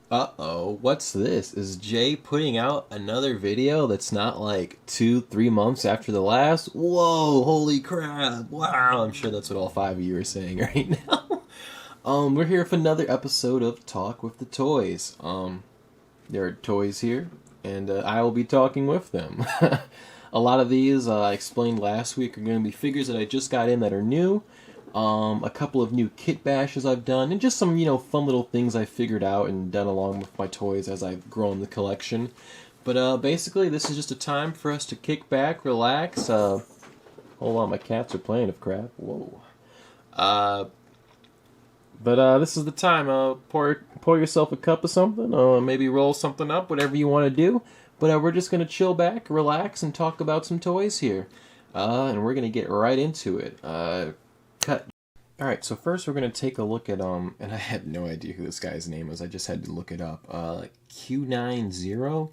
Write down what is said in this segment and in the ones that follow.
Uh-oh, what's this? Is Jay putting out another video that's not like 2, 3 months after the last? Whoa, holy crap. Wow, I'm sure that's what all five of you are saying right now. We're here for another episode of Talk with the Toys. There are toys here, and I will be talking with them. A lot of these, I explained last week, are going to be figures that I just got in that are new. A couple of new kit bashes I've done, and just some, fun little things I figured out and done along with my toys as I've grown the collection. But basically, this is just a time for us to kick back, relax. Hold on, my cats are playing of crap. Whoa. But this is the time. Pour yourself a cup of something, maybe roll something up, whatever you want to do. But we're just going to chill back, relax, and talk about some toys here. And we're going to get right into it. Cut. Alright, so first we're going to take a look at, and I had no idea who this guy's name was, I just had to look it up. Q90.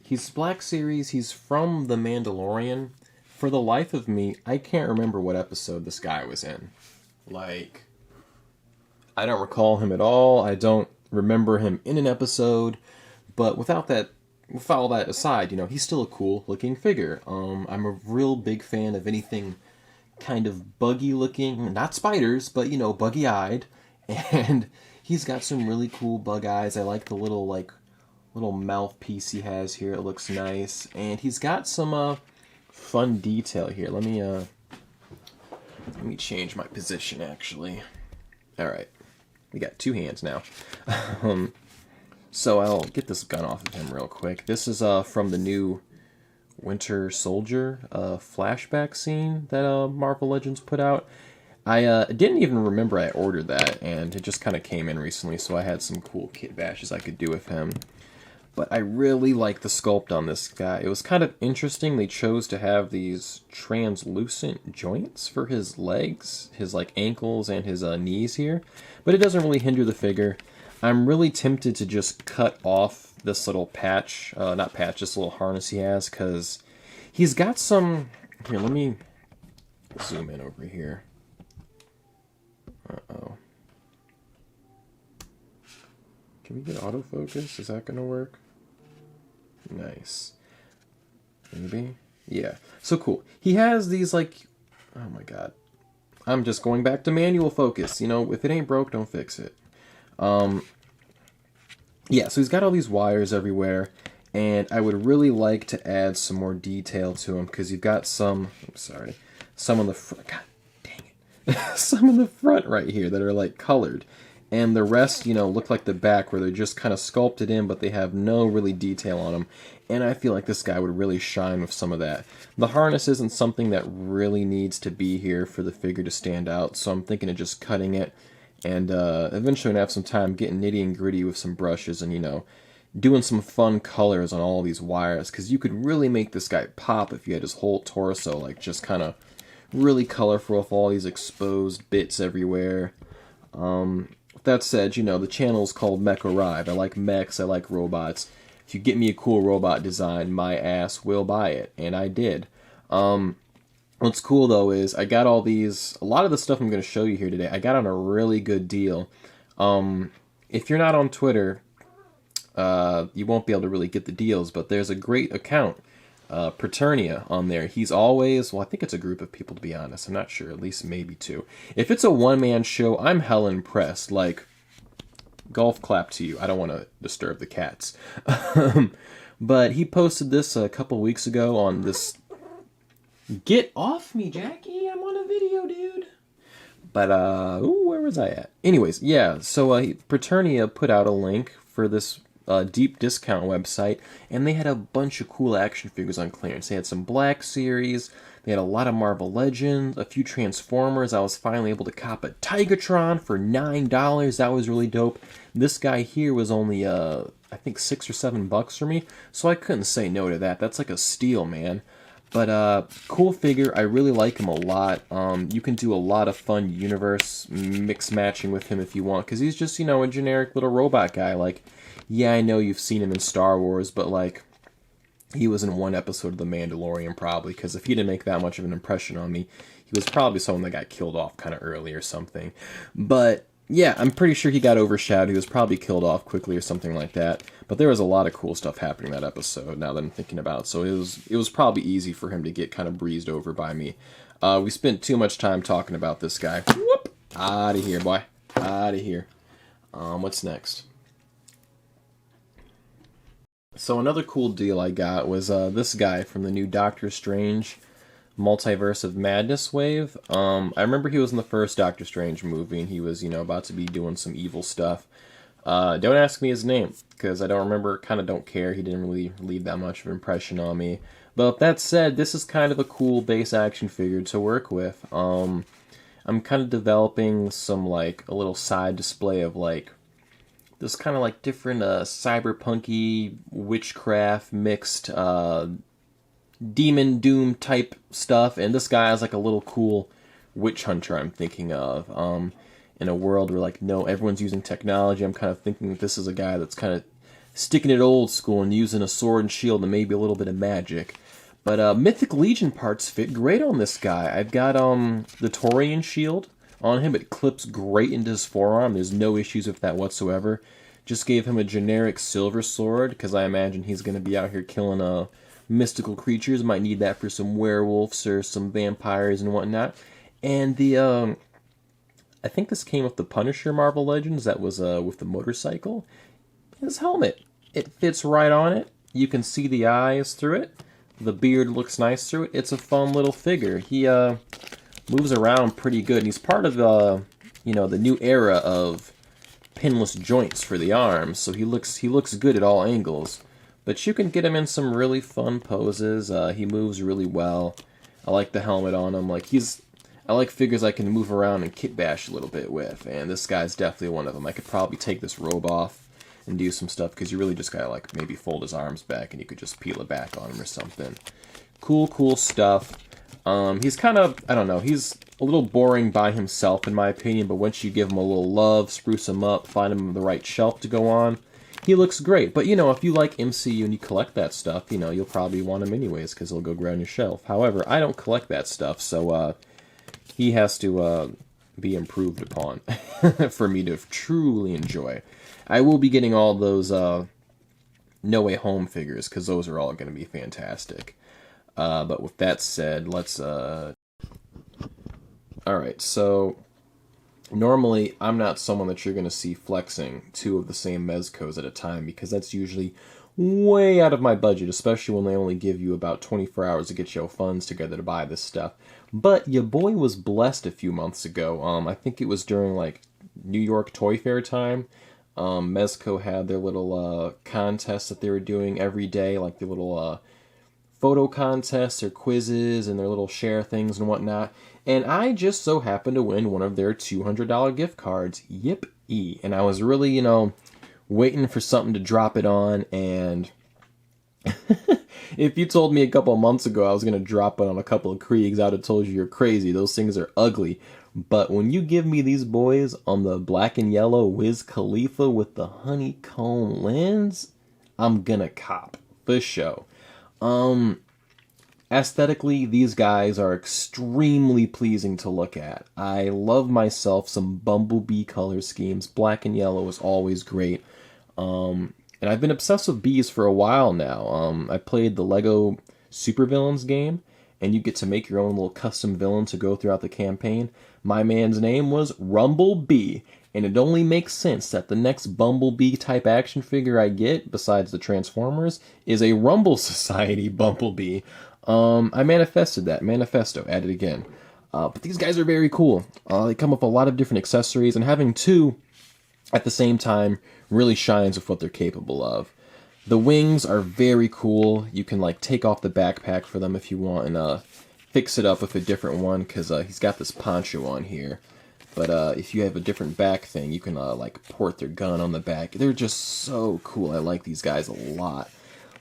He's Black Series, he's from The Mandalorian. For the life of me, I can't remember what episode this guy was in. I don't recall him at all, I don't remember him in an episode, but with all that aside, he's still a cool looking figure. I'm a real big fan of anything kind of buggy looking, not spiders, but buggy eyed, and he's got some really cool bug eyes. I like the little mouthpiece he has here, it looks nice, and he's got some fun detail here. Let me change my position actually. Alright, we got two hands now. So I'll get this gun off of him real quick. This is from the new Winter Soldier flashback scene that Marvel Legends put out. I didn't even remember I ordered that, and it just kind of came in recently, so I had some cool kit bashes I could do with him. But I really like the sculpt on this guy. It was kind of interesting. They chose to have these translucent joints for his legs, his ankles, and his knees here. But it doesn't really hinder the figure. I'm really tempted to just cut off this little patch, not patch, this little harness he has, because he's got some... Here, let me zoom in over here. Uh-oh. Can we get autofocus? Is that going to work? Nice. Maybe? Yeah. So cool. He has these, oh my god. I'm just going back to manual focus. If it ain't broke, don't fix it. Yeah, so he's got all these wires everywhere, and I would really like to add some more detail to him, because you've got some on the front, god dang it, some in the front right here that are, colored, and the rest, look like the back, where they're just kind of sculpted in, but they have no really detail on them, and I feel like this guy would really shine with some of that. The harness isn't something that really needs to be here for the figure to stand out, so I'm thinking of just cutting it, and eventually I'm going to have some time getting nitty and gritty with some brushes and, doing some fun colors on all these wires. Because you could really make this guy pop if you had his whole torso, just kind of really colorful with all these exposed bits everywhere. With that said, the channel is called Mech Arrive. I like mechs, I like robots. If you get me a cool robot design, my ass will buy it. And I did. What's cool, though, is I got a lot of the stuff I'm going to show you here today, I got on a really good deal. If you're not on Twitter, you won't be able to really get the deals, but there's a great account, Paternia, on there. He's always, I think it's a group of people, to be honest. I'm not sure, at least maybe two. If it's a one-man show, I'm hella impressed. Golf clap to you. I don't want to disturb the cats. But he posted this a couple weeks ago on this... Get off me, Jackie! I'm on a video, dude! But, where was I at? Anyways, yeah, so Paternia put out a link for this deep discount website, and they had a bunch of cool action figures on clearance. They had some Black Series, they had a lot of Marvel Legends, a few Transformers. I was finally able to cop a Tigatron for $9. That was really dope. This guy here was only, I think $6 or $7 for me, so I couldn't say no to that. That's like a steal, man. But, cool figure. I really like him a lot. You can do a lot of fun universe mix matching with him if you want, because he's just, a generic little robot guy. Yeah, I know you've seen him in Star Wars, but, he was in one episode of The Mandalorian, probably, because if he didn't make that much of an impression on me, he was probably someone that got killed off kind of early or something. But Yeah, I'm pretty sure he got overshadowed. He was probably killed off quickly or something like that. But there was a lot of cool stuff happening that episode, now that I'm thinking about it. So it was probably easy for him to get kind of breezed over by me. We spent too much time talking about this guy. Whoop! Out of here, boy. Out of here. What's next? So another cool deal I got was this guy from the new Doctor Strange Multiverse of Madness wave. I remember he was in the first Doctor Strange movie, and he was, about to be doing some evil stuff. Don't ask me his name, because I don't remember, kind of don't care. He didn't really leave that much of an impression on me. But with that said, this is kind of a cool base action figure to work with. I'm kind of developing some, like, a little side display of, like, this kind of, like, different, cyberpunky, witchcraft mixed, demon doom type stuff, and this guy is like a little cool witch hunter I'm thinking of. In a world where, like, no, everyone's using technology, I'm kind of thinking that this is a guy that's kind of sticking it old school and using a sword and shield and maybe a little bit of magic. But Mythic Legion parts fit great on this guy. I've got the Taurian shield on him. It clips great into his forearm. There's no issues with that whatsoever. Just gave him a generic silver sword, because I imagine he's going to be out here killing mystical creatures. Might need that for some werewolves or some vampires and whatnot. And the I think this came with the Punisher Marvel Legends. That was with the motorcycle. His helmet, it fits right on it. You can see the eyes through it. The beard looks nice through it. It's a fun little figure. He moves around pretty good, and he's part of the new era of pinless joints for the arms. So he looks good at all angles. But you can get him in some really fun poses. He moves really well. I like the helmet on him. I like figures I can move around and kit bash a little bit with, and this guy's definitely one of them. I could probably take this robe off and do some stuff, because you really just gotta, like, maybe fold his arms back and you could just peel it back on him or something. Cool stuff. He's kind of, I don't know, he's a little boring by himself in my opinion, but once you give him a little love, spruce him up, find him the right shelf to go on, he looks great. But, if you like MCU and you collect that stuff, you'll probably want him anyways, because he'll go grab on your shelf. However, I don't collect that stuff, so, he has to be improved upon for me to truly enjoy. I will be getting all those No Way Home figures, because those are all going to be fantastic. But with that said, let's... Alright, so normally I'm not someone that you're going to see flexing two of the same Mezcos at a time, because that's usually way out of my budget, especially when they only give you about 24 hours to get your funds together to buy this stuff. But your boy was blessed a few months ago. I think it was during, like, New York Toy Fair time. Mezco had their little contest that they were doing every day, like the little photo contests or quizzes and their little share things and whatnot. And I just so happened to win one of their $200 gift cards. Yip-ee. And I was really, waiting for something to drop it on, and if you told me a couple months ago I was going to drop it on a couple of Kriegs, I would have told you you're crazy. Those things are ugly. But when you give me these boys on the black and yellow Wiz Khalifa with the honeycomb lens, I'm gonna cop. For sure. Aesthetically, these guys are extremely pleasing to look at. I love myself some Bumblebee color schemes. Black and yellow is always great. And I've been obsessed with bees for a while now. I played the Lego Supervillains game, and you get to make your own little custom villain to go throughout the campaign. My man's name was Rumblebee, and it only makes sense that the next Bumblebee type action figure I get, besides the Transformers, is a Rumble Society Bumblebee. I manifested that. Manifesto. Add it again. But these guys are very cool. They come with a lot of different accessories, and having two at the same time really shines with what they're capable of. The wings are very cool. You can, like, take off the backpack for them if you want and fix it up with a different one, because he's got this poncho on here. But if you have a different back thing, you can like port their gun on the back. They're just so cool. I like these guys a lot.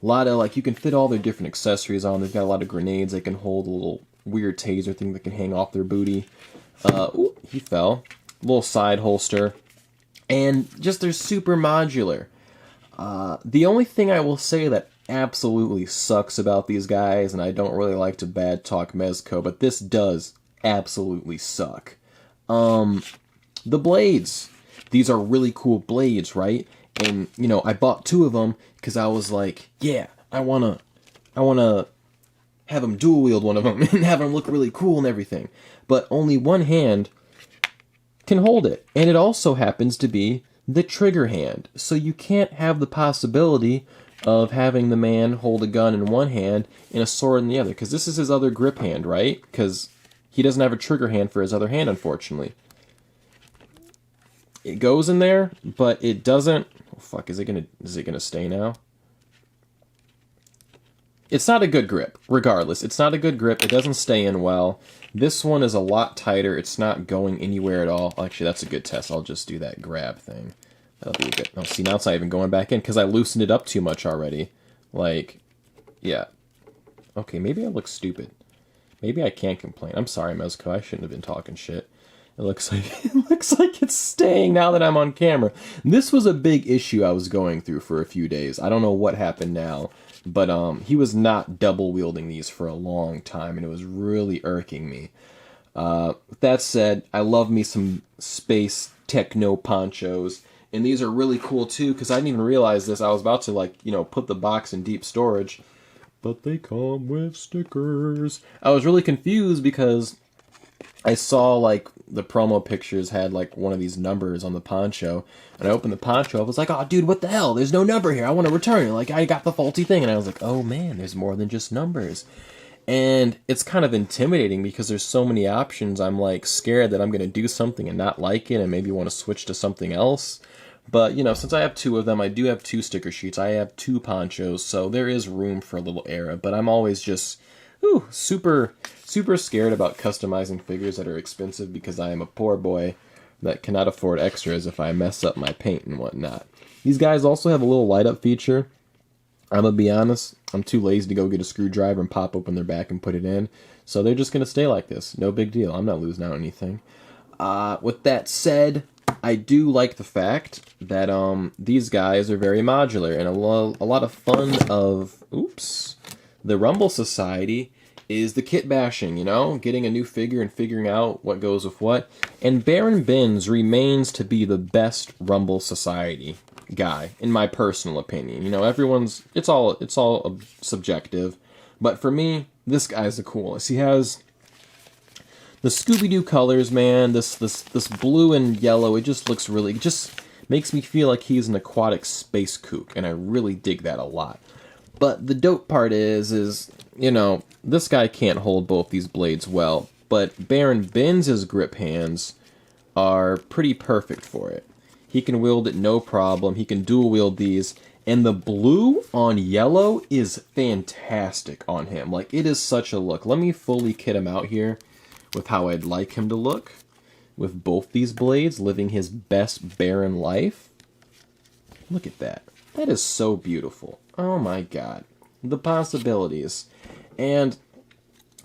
A lot of, like, you can fit all their different accessories on. They've got a lot of grenades. They can hold a little weird taser thing that can hang off their booty. Ooh, he fell. Little side holster. And just, they're super modular. The only thing I will say that absolutely sucks about these guys, and I don't really like to bad talk Mezco, but this does absolutely suck. The blades. these are really cool blades, right? And, you know, I bought 2 of them because I was like, yeah, I want to have him dual wield one of them and have him look really cool and everything. But only one hand can hold it. And it also happens to be the trigger hand. So you can't have the possibility of having the man hold a gun in one hand and a sword in the other. Because this is his other grip hand, right? Because he doesn't have a trigger hand for his other hand, unfortunately. It goes in there, but it doesn't... Oh, fuck, is it gonna stay now? It's not a good grip, regardless. It's not a good grip. It doesn't stay in well. This one is a lot tighter. It's not going anywhere at all. Actually, that's a good test. I'll just do that grab thing. That'll be a good... Oh, see, now it's not even going back in because I loosened it up too much already. Like, yeah. Okay, maybe I look stupid. Maybe I can't complain. I'm sorry, Mezco. I shouldn't have been talking shit. It looks like it's staying now that I'm on camera. This was a big issue I was going through for a few days. I don't know what happened now, but he was not double wielding these for a long time, and it was really irking me. With that said, I love me some space techno ponchos, and these are really cool too because I didn't even realize this. I was about to, like, you know, put the box in deep storage, but they come with stickers. I was really confused because I saw, like, the promo pictures had, like, one of these numbers on the poncho, and I opened the poncho, I was like, oh, dude, what the hell? There's no number here, I want to return it, like, I got the faulty thing, and I was like, oh, man, there's more than just numbers. And it's kind of intimidating because there's so many options. I'm, like, scared that I'm going to do something and not like it and maybe want to switch to something else. But, you know, since I have 2 of them, I do have 2 sticker sheets, I have 2 ponchos, so there is room for a little error, but I'm always just... Ooh, super scared about customizing figures that are expensive because I am a poor boy that cannot afford extras if I mess up my paint and whatnot. These guys also have a little light up feature. I'm gonna be honest, I'm too lazy to go get a screwdriver and pop open their back and put it in. So they're just gonna stay like this. No big deal. I'm not losing out on anything. With that said, I do like the fact that these guys are very modular and a lot of fun of... Oops. The Rumble Society is the kit bashing, you know? Getting a new figure and figuring out what goes with what. And Baron Bins remains to be the best Rumble Society guy, in my personal opinion. You know, everyone's... It's all subjective. But for me, this guy's the coolest. He has the Scooby-Doo colors, man. This blue and yellow, it just looks really... It just makes me feel like he's an aquatic space kook. And I really dig that a lot. But the dope part is, you know, this guy can't hold both these blades well, but Baron Bins' grip hands are pretty perfect for it. He can wield it no problem, he can dual wield these, and the blue on yellow is fantastic on him. Like, it is such a look. Let me fully kit him out here with how I'd like him to look, with both these blades, living his best Baron life. Look at that. That is so beautiful. Oh my god. The possibilities. And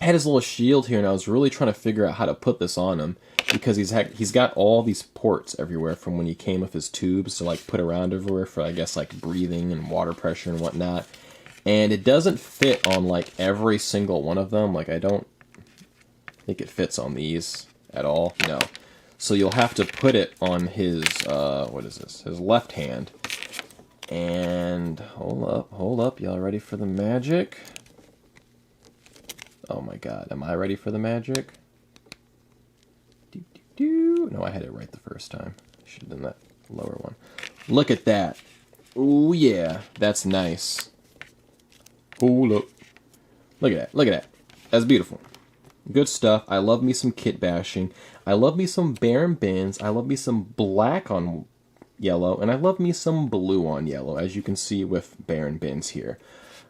I had his little shield here, and I was really trying to figure out how to put this on him, because he's got all these ports everywhere from when he came with his tubes to, like, put around everywhere for, I guess, like, breathing and water pressure and whatnot. And it doesn't fit on, like, every single one of them. Like, I don't think it fits on these at all. No. So you'll have to put it on his, what is this? His left hand. And hold up, y'all ready for the magic? Oh my god, am I ready for the magic? No, I had it right the first time. I should have done that lower one. Look at that. Oh yeah, that's nice. Hold up. Look at that, look at that. That's beautiful. Good stuff. I love me some kit bashing. I love me some Baron Bins. I love me some black on yellow, and I love me some blue on yellow, as you can see with Baron Bins here.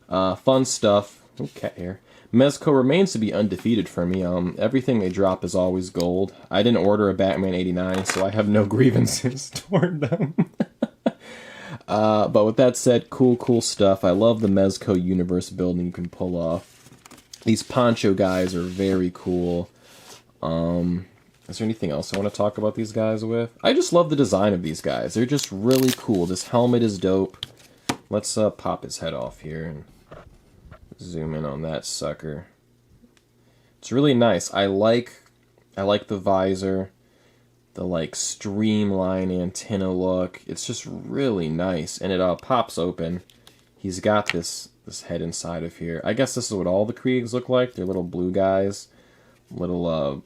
Fun stuff. Oh, cat hair. Mezco remains to be undefeated for me. Everything they drop is always gold. I didn't order a Batman 89, so I have no grievances toward them. But with that said, cool stuff. I love the Mezco universe building you can pull off. These poncho guys are very cool. Is there anything else I want to talk about these guys with? I just love the design of these guys. They're just really cool. This helmet is dope. Let's pop his head off here and zoom in on that sucker. It's really nice. I like the visor. the like streamline antenna look. It's just really nice, and it pops open. He's got this head inside of here. I guess this is what all the Kriegs look like. They're little blue guys, little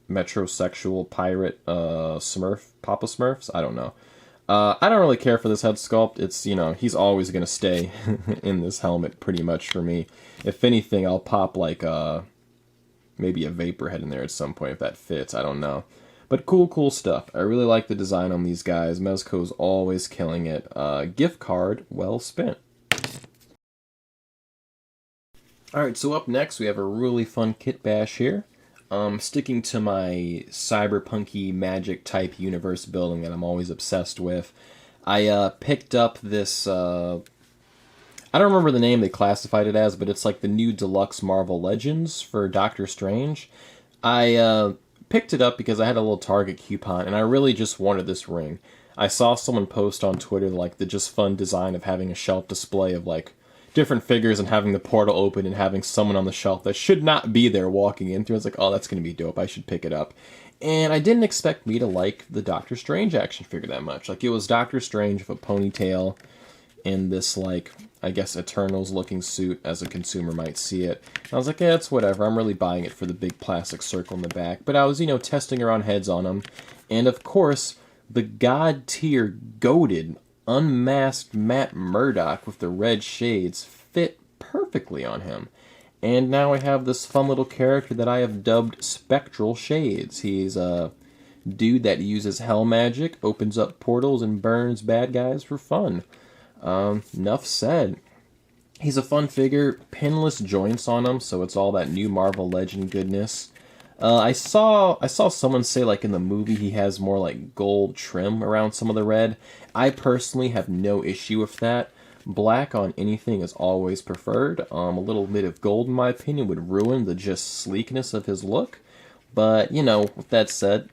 metrosexual pirate Smurf, Papa Smurfs. I don't know. I don't really care for this head sculpt. It's, you know, he's always gonna stay in this helmet pretty much for me. If anything, I'll pop like maybe a vapor head in there at some point if that fits. I don't know. But cool stuff. I really like the design on these guys. Mezco's always killing it. Gift card well spent. Alright, so up next we have a really fun kit bash here. Sticking to my cyberpunky magic type universe building that I'm always obsessed with. I picked up this, I don't remember the name they classified it as, but it's like the new deluxe Marvel Legends for Doctor Strange. I picked it up because I had a little Target coupon, and I really just wanted this ring. I saw someone post on Twitter like the just fun design of having a shelf display of like different figures and having the portal open and having someone on the shelf that should not be there walking in through. I was like, oh, that's going to be dope. I should pick it up. And I didn't expect me to like the Doctor Strange action figure that much. Like, it was Doctor Strange with a ponytail in this, like, I guess Eternals-looking suit, as a consumer might see it. And I was like, yeah, it's whatever. I'm really buying it for the big plastic circle in the back. But I was, you know, testing around heads on him. And, of course, the god-tier, goated, unmasked Matt Murdock with the red shades fit perfectly on him. And now I have this fun little character that I have dubbed Spectral Shades. He's a dude that uses hell magic, opens up portals, and burns bad guys for fun. Enough said. He's a fun figure, pinless joints on him, so it's all that new Marvel Legend goodness. I saw someone say, like, in the movie he has more, like, gold trim around some of the red. I personally have no issue with that. Black on anything is always preferred. A little bit of gold, in my opinion, would ruin the just sleekness of his look. But, you know, with that said,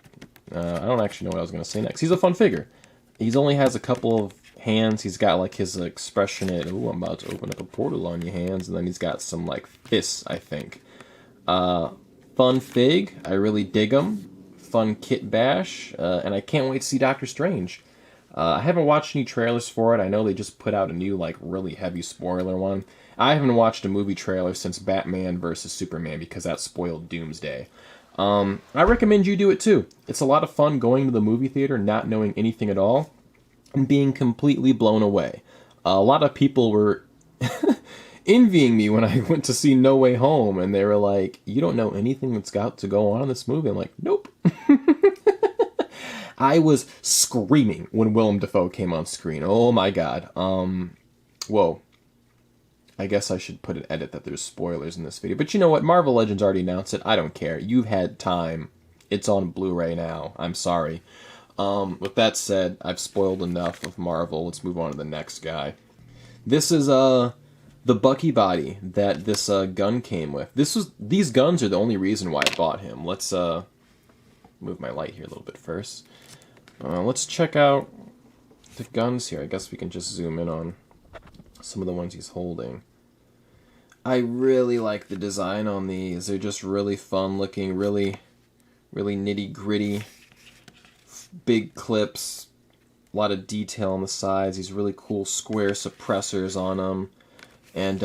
I don't actually know what I was going to say next. He's a fun figure. He only has a couple of hands. He's got, like, his expression at, ooh, I'm about to open up a portal on your hands. And then he's got some, like, fists, I think. Fun fig. I really dig him. Fun kit bash. And I can't wait to see Doctor Strange. I haven't watched any trailers for it. I know they just put out a new, like, really heavy spoiler one. I haven't watched a movie trailer since Batman vs. Superman because that spoiled Doomsday. I recommend you do it too. It's a lot of fun going to the movie theater, not knowing anything at all, and being completely blown away. A lot of people were envying me when I went to see No Way Home, and they were like, you don't know anything that's got to go on in this movie? I'm like, nope. I was screaming when Willem Dafoe came on screen. Oh my god. Whoa. I guess I should put an edit that there's spoilers in this video. But you know what? Marvel Legends already announced it. I don't care. You've had time. It's on Blu-ray now. I'm sorry. With that said, I've spoiled enough of Marvel. Let's move on to the next guy. This is the Bucky body that this gun came with. These guns are the only reason why I bought him. Let's move my light here a little bit first. Let's check out the guns here. I guess we can just zoom in on some of the ones he's holding. I really like the design on these. They're just really fun looking, really nitty gritty. Big clips, a lot of detail on the sides. These really cool square suppressors on them. And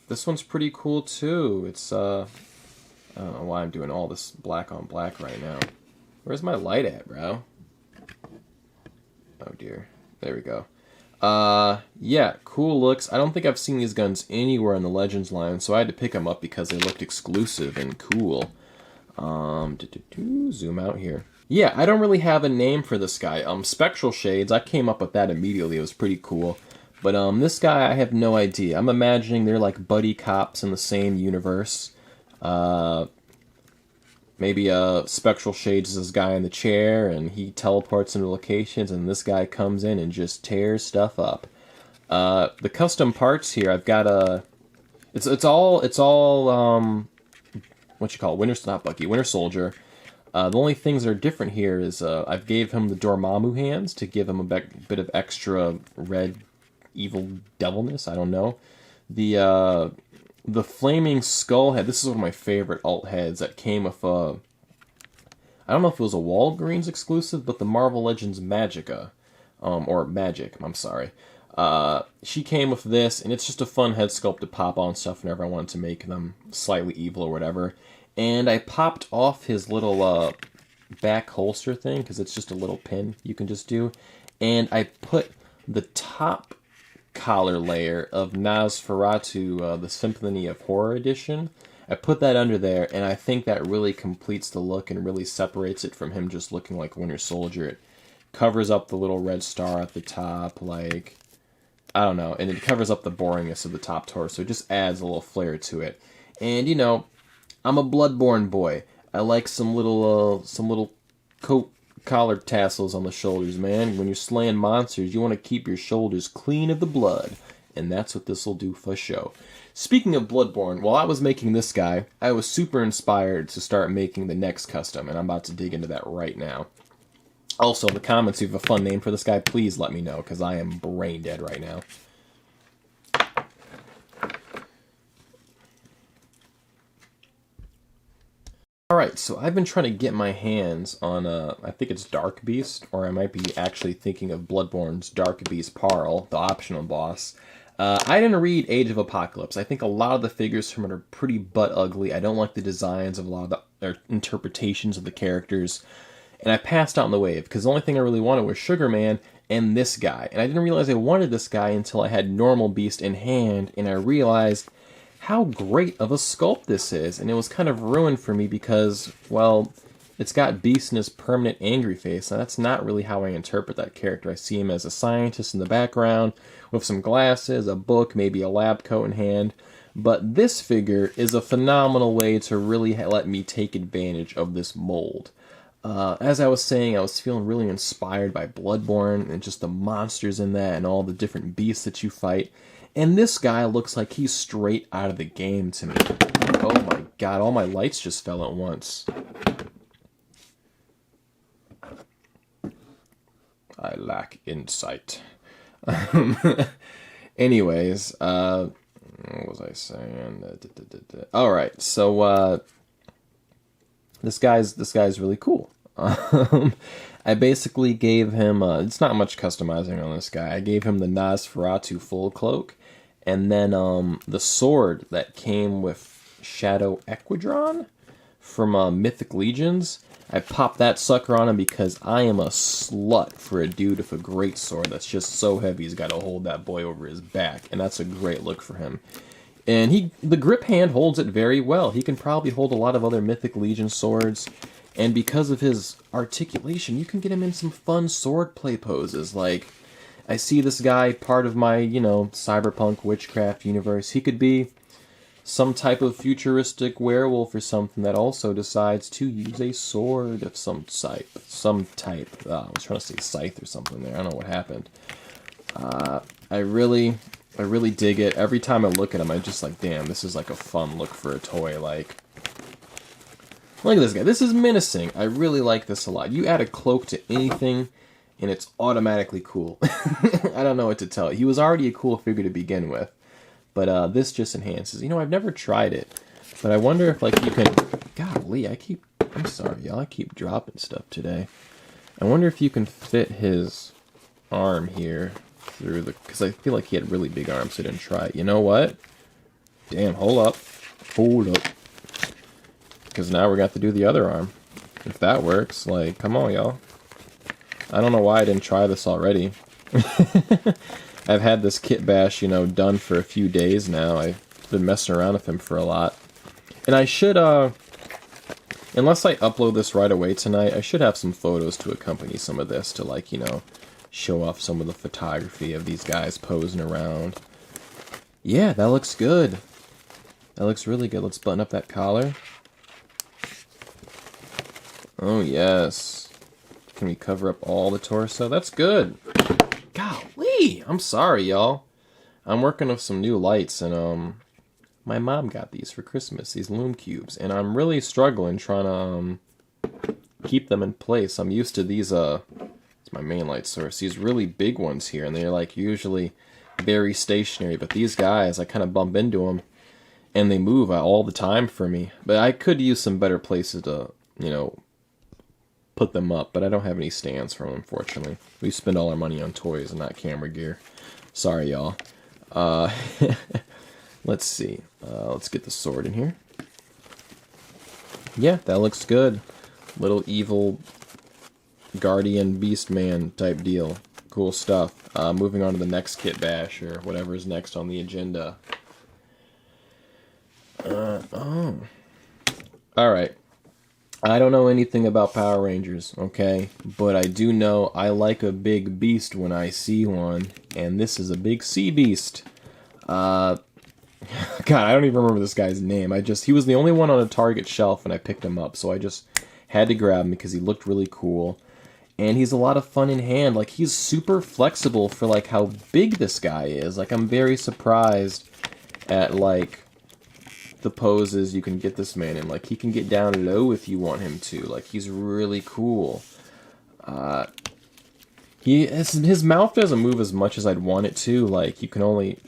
this one's pretty cool too. It's I don't know why I'm doing all this black on black right now. Where's my light at, bro? Oh dear. There we go. Yeah, cool looks. I don't think I've seen these guns anywhere in the Legends line, so I had to pick them up because they looked exclusive and cool. Zoom out here. Yeah, I don't really have a name for this guy. Spectral Shades, I came up with that immediately. It was pretty cool. But this guy, I have no idea. I'm imagining they're like buddy cops in the same universe. Maybe Spectral Shades is this guy in the chair, and he teleports into locations, and this guy comes in and just tears stuff up. The custom parts here, I've got a... It's all what you call it? Winter Soldier. The only things that are different here is I've gave him the Dormammu hands to give him a bit of extra red evil devilness. I don't know. The flaming skull head. This is one of my favorite alt heads that came with I don't know if it was a Walgreens exclusive, but the Marvel Legends Magica, or Magic, I'm sorry. She came with this, and it's just a fun head sculpt to pop on stuff whenever I wanted to make them slightly evil or whatever. And I popped off his little back holster thing, because it's just a little pin you can just do. And I put the top collar layer of Nosferatu, the Symphony of Horror edition. I put that under there, and I think that really completes the look and really separates it from him just looking like Winter Soldier. It covers up the little red star at the top, like, I don't know, and it covers up the boringness of the top torso. It just adds a little flair to it. And, you know, I'm a Bloodborne boy. I like some little coat collar tassels on the shoulders, man. When you're slaying monsters, you want to keep your shoulders clean of the blood. And that's what this will do for show. Speaking of Bloodborne, while I was making this guy, I was super inspired to start making the next custom, and I'm about to dig into that right now. Also, in the comments, if you have a fun name for this guy, please let me know, because I am brain dead right now. Alright, so I've been trying to get my hands on, I think it's Dark Beast, or I might be actually thinking of Bloodborne's Dark Beast Parl, the optional boss. I didn't read Age of Apocalypse. I think a lot of the figures from it are pretty butt ugly. I don't like the designs of a lot of the interpretations of the characters. And I passed out in the wave, because the only thing I really wanted was Sugar Man and this guy. And I didn't realize I wanted this guy until I had Normal Beast in hand, and I realized how great of a sculpt this is. And it was kind of ruined for me because, well, it's got Beast in his permanent angry face, and that's not really how I interpret that character. I see him as a scientist in the background, with some glasses, a book, maybe a lab coat in hand. But this figure is a phenomenal way to really let me take advantage of this mold. As I was saying, I was feeling really inspired by Bloodborne, and just the monsters in that, and all the different beasts that you fight. And this guy looks like he's straight out of the game to me. Oh my god, all my lights just fell at once. I lack insight. Anyways, what was I saying? Alright, so, this guy's really cool. I basically gave him, it's not much customizing on this guy. I gave him the Nosferatu full cloak, and then, the sword that came with Shadow Equidron from, Mythic Legions. I popped that sucker on him because I am a slut for a dude with a great sword that's just so heavy he's got to hold that boy over his back, and that's a great look for him. And the grip hand holds it very well. He can probably hold a lot of other Mythic Legion swords, and because of his articulation, you can get him in some fun sword play poses. Like, I see this guy part of my, you know, Cyberpunk witchcraft universe. He could be some type of futuristic werewolf or something that also decides to use a sword of some type. I was trying to say scythe or something there. I don't know what happened. I really dig it. Every time I look at him, I'm just like, damn, this is like a fun look for a toy. Like, look at this guy. This is menacing. I really like this a lot. You add a cloak to anything, and it's automatically cool. I don't know what to tell you. He was already a cool figure to begin with. But this just enhances. You know, I've never tried it. But I wonder if, like, you can... Golly, I'm sorry, y'all. I keep dropping stuff today. I wonder if you can fit his arm here through the... Because I feel like he had really big arms, so I didn't try it. You know what? Damn, hold up. Hold up. Because now we're going to have to do the other arm. If that works, like, come on, y'all. I don't know why I didn't try this already. I've had this kit bash, you know, done for a few days now. I've been messing around with him for a lot. And I should, unless I upload this right away tonight, I should have some photos to accompany some of this to, like, you know, show off some of the photography of these guys posing around. Yeah, that looks good. That looks really good. Let's button up that collar. Oh, yes. Can we cover up all the torso? That's good. Golly, I'm sorry, y'all. I'm working with some new lights, and my mom got these for Christmas, these Loom Cubes, and I'm really struggling trying to keep them in place. I'm used to these, it's my main light source, these really big ones here, and they're like usually very stationary, but these guys, I kind of bump into them, and they move all the time for me. But I could use some better places to, you know, put them up, but I don't have any stands for them, unfortunately. We spend all our money on toys and not camera gear. Sorry, y'all. Let's see. Let's get the sword in here. Yeah, that looks good. Little evil guardian beast man type deal. Cool stuff. Moving on to the next kit bash, or whatever is next on the agenda. Alright. I don't know anything about Power Rangers, okay? But I do know I like a big beast when I see one, and this is a big sea beast. God, I don't even remember this guy's name. He was the only one on a Target shelf, and I picked him up, so I just had to grab him because he looked really cool. And he's a lot of fun in hand. Like, he's super flexible for, like, how big this guy is. Like, I'm very surprised at, like, the poses you can get this man in. Like, he can get down low if you want him to. Like, he's really cool. His mouth doesn't move as much as I'd want it to. Like, you can only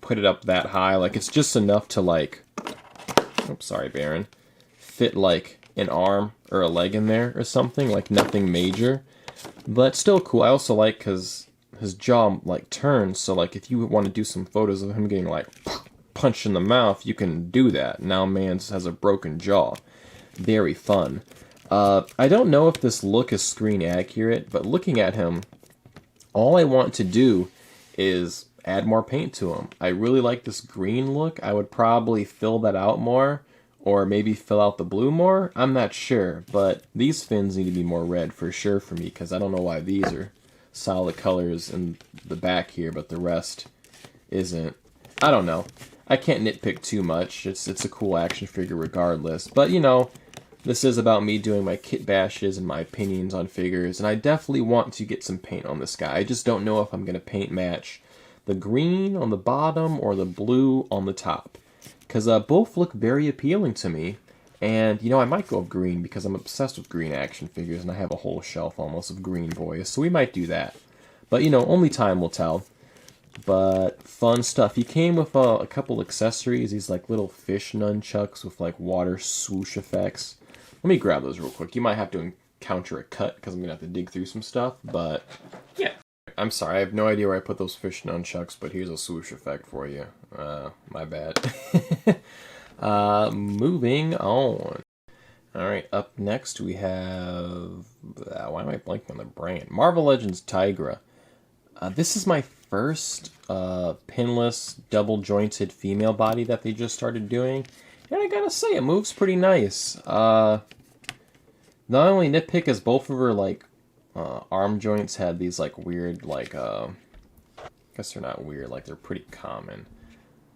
put it up that high. Like, it's just enough to, like... Oops, sorry, Baron. Fit, like, an arm or a leg in there or something. Like, nothing major. But still cool. I also like because his jaw, like, turns. So, like, if you want to do some photos of him getting, like, punched in the mouth, you can do that. Now man has a broken jaw. Very fun. I don't know if this look is screen accurate, but looking at him, all I want to do is add more paint to him. I really like this green look. I would probably fill that out more, or maybe fill out the blue more. I'm not sure, but these fins need to be more red for sure for me, because I don't know why these are solid colors in the back here, but the rest isn't. I don't know. I can't nitpick too much. It's a cool action figure regardless. But, you know, this is about me doing my kit bashes and my opinions on figures, and I definitely want to get some paint on this guy. I just don't know if I'm going to paint match the green on the bottom or the blue on the top. Because both look very appealing to me. And, you know, I might go with green because I'm obsessed with green action figures, and I have a whole shelf almost of green boys. So we might do that. But, you know, only time will tell. But fun stuff. He came with a couple accessories. These like little fish nunchucks with like water swoosh effects. Let me grab those real quick. You might have to encounter a cut because I'm going to have to dig through some stuff. But yeah. I'm sorry. I have no idea where I put those fish nunchucks, but here's a swoosh effect for you. My bad. Moving on. Alright, up next we have... why am I blanking on the brand? Marvel Legends Tigra. This is my first pinless, double-jointed female body that they just started doing. And I gotta say, it moves pretty nice. Not only nitpick as both of her, like, arm joints had these, like, weird, like, I guess they're not weird, like, they're pretty common.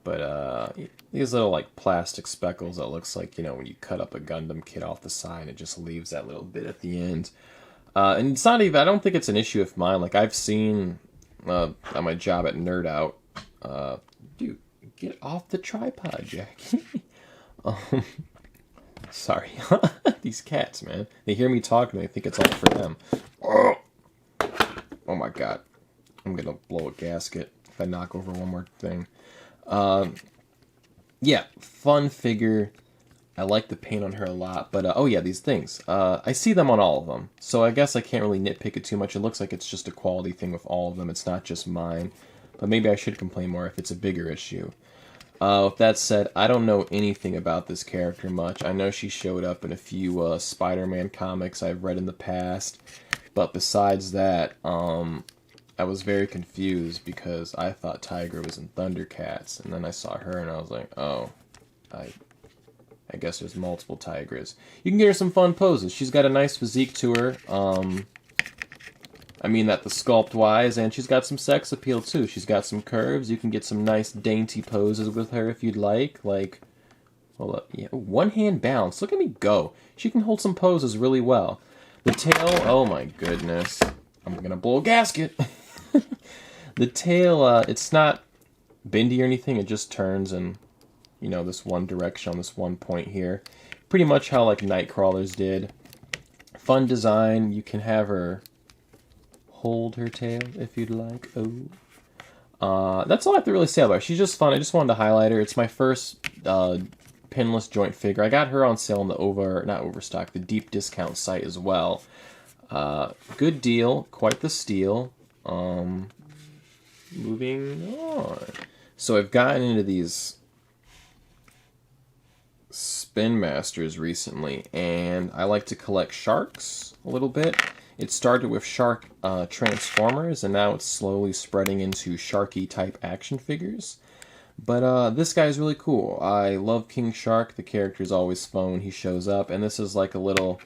But, these little, like, plastic speckles that looks like, you know, when you cut up a Gundam kit off the side, it just leaves that little bit at the end. And it's not even, I don't think it's an issue of mine. Like, I've seen, on my job at Nerd Out, dude, get off the tripod, Jackie. Sorry. These cats, man. They hear me talk and they think it's all for them. Oh my god. I'm gonna blow a gasket if I knock over one more thing. Yeah, fun figure. I like the paint on her a lot, but oh yeah, these things. I see them on all of them, so I guess I can't really nitpick it too much. It looks like it's just a quality thing with all of them. It's not just mine, but maybe I should complain more if it's a bigger issue. With that said, I don't know anything about this character much. I know she showed up in a few Spider-Man comics I've read in the past, but besides that, I was very confused because I thought Tigra was in Thundercats, and then I saw her and I was like, oh, I guess there's multiple Tigras. You can get her some fun poses. She's got a nice physique to her. I mean that the sculpt-wise, and she's got some sex appeal too. She's got some curves. You can get some nice dainty poses with her if you'd like. Like, hold up, yeah, one-hand bounce. Look at me go. She can hold some poses really well. The tail, oh my goodness. I'm gonna blow a gasket. The tail, it's not bendy or anything. It just turns in, you know, this one direction on this one point here. Pretty much how, like, Nightcrawler's did. Fun design. You can have her hold her tail if you'd like. Oh. That's all I have to really say about her. She's just fun. I just wanted to highlight her. It's my first pinless joint figure. I got her on sale on the not Overstock, the deep discount site as well. Good deal, quite the steal. Moving on. So I've gotten into these Spin Masters recently, and I like to collect sharks a little bit. It started with shark transformers, and now it's slowly spreading into sharky type action figures. But this guy's really cool. I love King Shark. The character's always fun. He shows up, and this is like a little...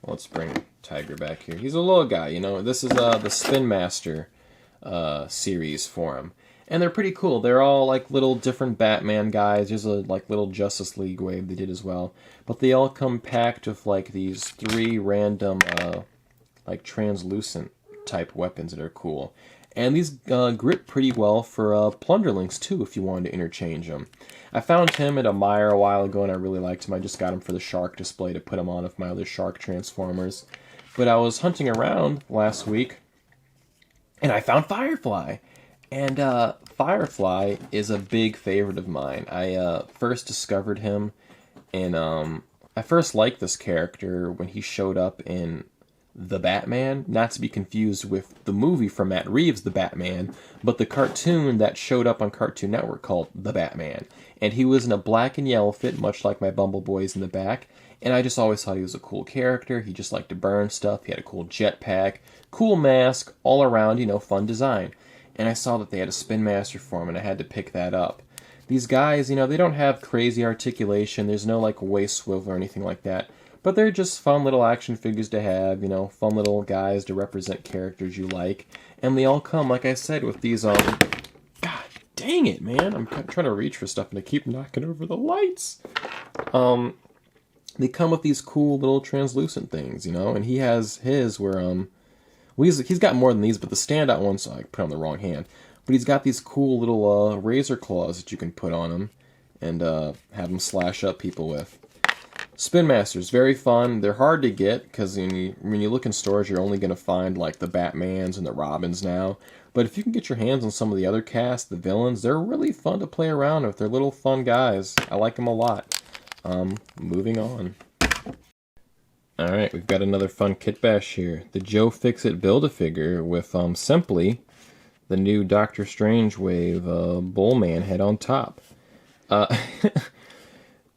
Let's bring Tigra back here. He's a little guy, you know. This is the Spin Master series for him. And they're pretty cool. They're all like little different Batman guys. There's a like little Justice League wave they did as well. But they all come packed with like these 3 random like translucent type weapons that are cool. And these grip pretty well for Plunderlings too if you wanted to interchange them. I found him at a Meijer a while ago and I really liked him. I just got him for the shark display to put him on with my other shark transformers. But I was hunting around last week and I found Firefly. And Firefly is a big favorite of mine. I first discovered him in... I first liked this character when he showed up in The Batman, not to be confused with the movie from Matt Reeves, The Batman, but the cartoon that showed up on Cartoon Network called The Batman. And he was in a black and yellow fit, much like my Bumble Boys in the back. And I just always thought he was a cool character. He just liked to burn stuff. He had a cool jetpack, cool mask, all around, you know, fun design. And I saw that they had a Spin Master for him, and I had to pick that up. These guys, you know, they don't have crazy articulation. There's no, like, waist swivel or anything like that. But they're just fun little action figures to have, you know, fun little guys to represent characters you like. And they all come, like I said, with these, God dang it, man. I'm trying to reach for stuff, and I keep knocking over the lights. They come with these cool little translucent things, you know, and he has his where, well, he's got more than these, but the standout one, so I put on the wrong hand. But he's got these cool little razor claws that you can put on him and have him slash up people with. Spin Masters, very fun. They're hard to get because when you look in stores, you're only going to find like the Batmans and the Robins now. But if you can get your hands on some of the other cast, the villains, they're really fun to play around with. They're little fun guys. I like them a lot. Moving on. Alright, we've got another fun kit bash here. The Joe Fixit Build-A-Figure with simply the new Doctor Strange wave Bullman head on top.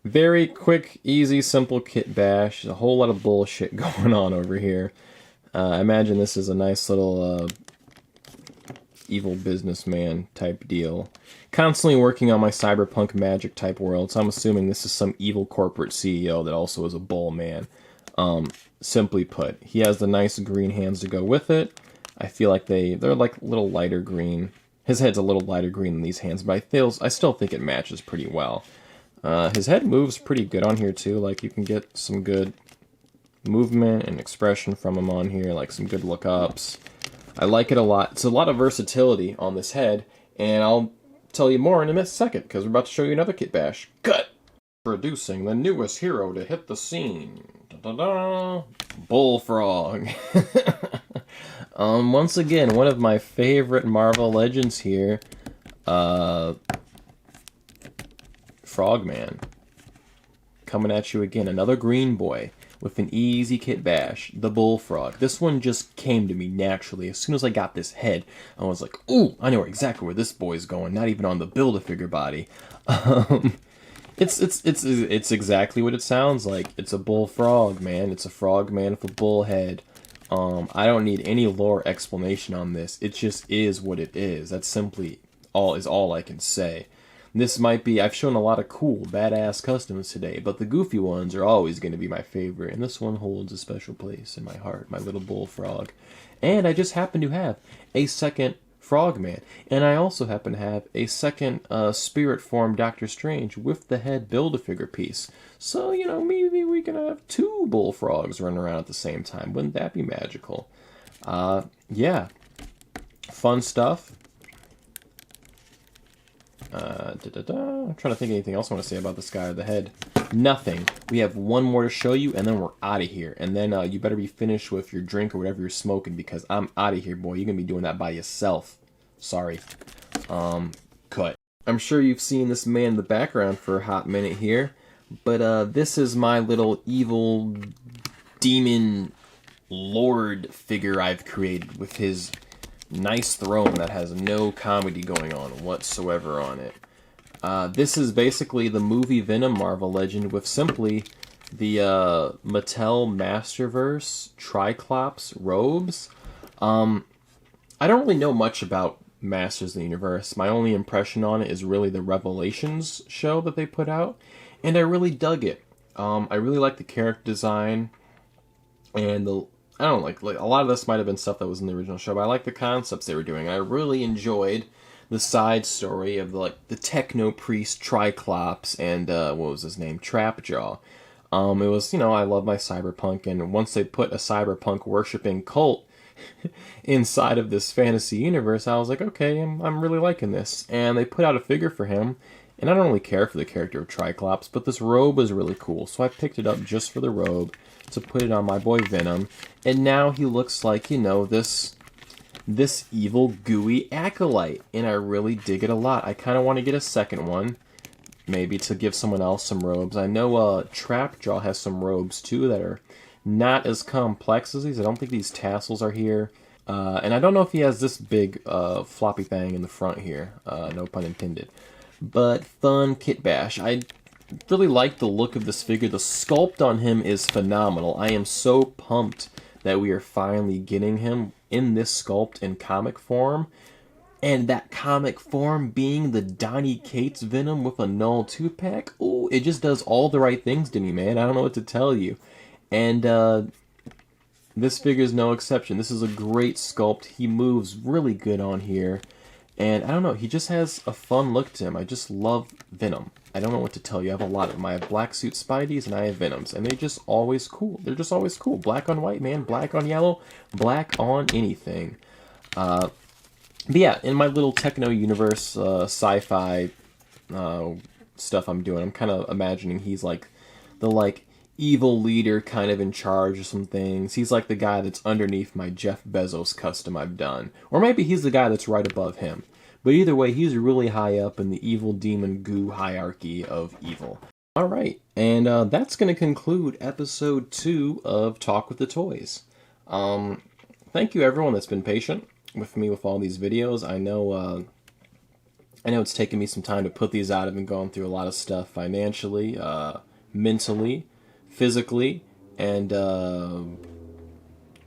Very quick, easy, simple kit bash. A whole lot of bullshit going on over here. I imagine this is a nice little evil businessman type deal. Constantly working on my cyberpunk magic type world, so I'm assuming this is some evil corporate CEO that also is a bull man. Simply put, he has the nice green hands to go with it. I feel like they're like a little lighter green. His head's a little lighter green than these hands, but I still think it matches pretty well. His head moves pretty good on here too. Like you can get some good movement and expression from him on here, like some good look-ups. I like it a lot. It's a lot of versatility on this head, and I'll tell you more in a second because we're about to show you another kit bash. Cut! Producing the newest hero to hit the scene. Da-da-da! Bullfrog. Once again, one of my favorite Marvel Legends here. Frogman. Coming at you again. Another green boy with an easy kit bash. The Bullfrog. This one just came to me naturally. As soon as I got this head, I was like, ooh, I know exactly where this boy's going. Not even on the Build-A-Figure body. It's exactly what it sounds like. It's a bullfrog, man. It's a frog man with a bull head. I don't need any lore explanation on this. It just is what it is. That's simply all I can say. This might be... I've shown a lot of cool, badass customs today, but the goofy ones are always going to be my favorite, and this one holds a special place in my heart, my little bullfrog. And I just happen to have a second Frogman, and I also happen to have a second spirit form Doctor Strange with the head Build-A-Figure piece. So, you know, maybe we can have 2 bullfrogs running around at the same time. Wouldn't that be magical? Yeah. Fun stuff. I'm trying to think of anything else I want to say about this guy or the head. Nothing. We have one more to show you, and then we're out of here. And then you better be finished with your drink or whatever you're smoking, because I'm out of here, boy. You're going to be doing that by yourself. Sorry. Cut. I'm sure you've seen this man in the background for a hot minute here, but this is my little evil demon lord figure I've created with his nice throne that has no comedy going on whatsoever on it. This is basically the movie Venom Marvel Legend with simply the Mattel Masterverse Triclops robes. I don't really know much about Masters of the Universe. My only impression on it is really the Revelations show that they put out, and I really dug it. I really like the character design, and I don't like a lot of this might have been stuff that was in the original show, but I like the concepts they were doing. I really enjoyed the side story of the techno priest Triclops and what was his name, Trapjaw. It was, I love my cyberpunk, and once they put a cyberpunk worshipping cult inside of this fantasy universe, I was like, okay, I'm really liking this. And they put out a figure for him, and I don't really care for the character of Triclops, but this robe was really cool, so I picked it up just for the robe to put it on my boy Venom, and now he looks like, this evil, gooey acolyte, and I really dig it a lot. I kind of want to get a second one, maybe to give someone else some robes. I know Trapjaw has some robes, too, that are not as complex as these. I don't think these tassels are here. And I don't know if he has this big floppy thing in the front here. No pun intended. But fun kit bash. I really like the look of this figure. The sculpt on him is phenomenal. I am so pumped that we are finally getting him in this sculpt in comic form. And that comic form being the Donny Cates Venom with a Null 2-pack. Ooh, it just does all the right things to me, man. I don't know what to tell you. And this figure is no exception. This is a great sculpt. He moves really good on here. And I don't know, he just has a fun look to him. I just love Venom. I don't know what to tell you. I have a lot of them. I have black suit Spideys and I have Venoms. And they're just always cool. They're just always cool. Black on white, man. Black on yellow. Black on anything. But yeah, in my little techno universe, sci-fi stuff I'm doing, I'm kind of imagining he's like the evil leader kind of in charge of some things. He's like the guy that's underneath my Jeff Bezos custom I've done. Or maybe he's the guy that's right above him. But either way, he's really high up in the evil demon goo hierarchy of evil. Alright, and that's going to conclude episode 2 of Talk with the Toys. Thank you everyone that's been patient with me with all these videos. I know it's taken me some time to put these out. I've been going through a lot of stuff financially, mentally, physically, and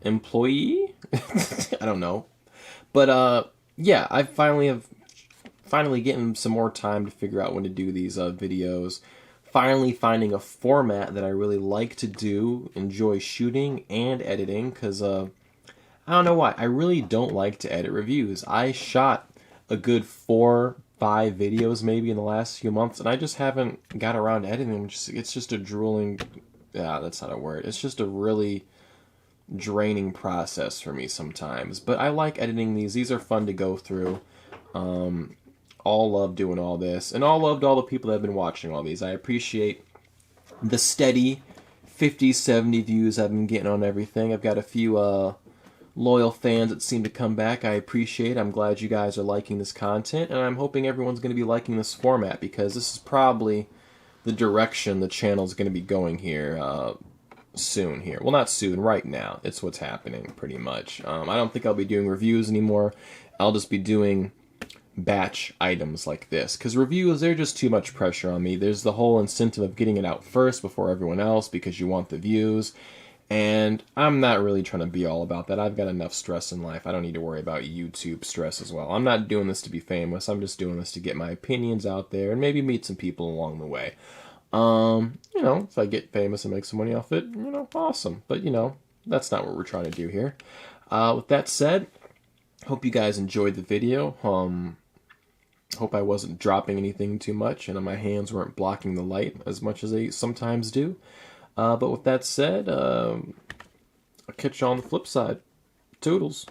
employee? I don't know. But yeah, I finally getting some more time to figure out when to do these videos. Finally finding a format that I really like to do, enjoy shooting and editing, because I don't know why. I really don't like to edit reviews. I shot a good 4-5 videos maybe in the last few months, and I just haven't got around to editing them. It's just a drooling... Yeah, that's not a word. It's just a really draining process for me sometimes. But I like editing these. These are fun to go through. All love doing all this. And all love to all the people that have been watching all these. I appreciate the steady 50, 70 views I've been getting on everything. I've got a few loyal fans that seem to come back. I appreciate it. I'm glad you guys are liking this content. And I'm hoping everyone's going to be liking this format, because this is probably the direction the channel's going to be going here soon here. Well, not soon, right now. It's what's happening, pretty much. I don't think I'll be doing reviews anymore. I'll just be doing batch items like this, because reviews, they're just too much pressure on me. There's the whole incentive of getting it out first before everyone else because you want the views, and I'm not really trying to be all about that. I've got enough stress in life. I don't need to worry about YouTube stress as well. I'm not doing this to be famous. I'm just doing this to get my opinions out there and maybe meet some people along the way. If I get famous and make some money off it, awesome. But, that's not what we're trying to do here. With that said, hope you guys enjoyed the video. Hope I wasn't dropping anything too much and my hands weren't blocking the light as much as they sometimes do. But with that said, I'll catch you on the flip side. Toodles.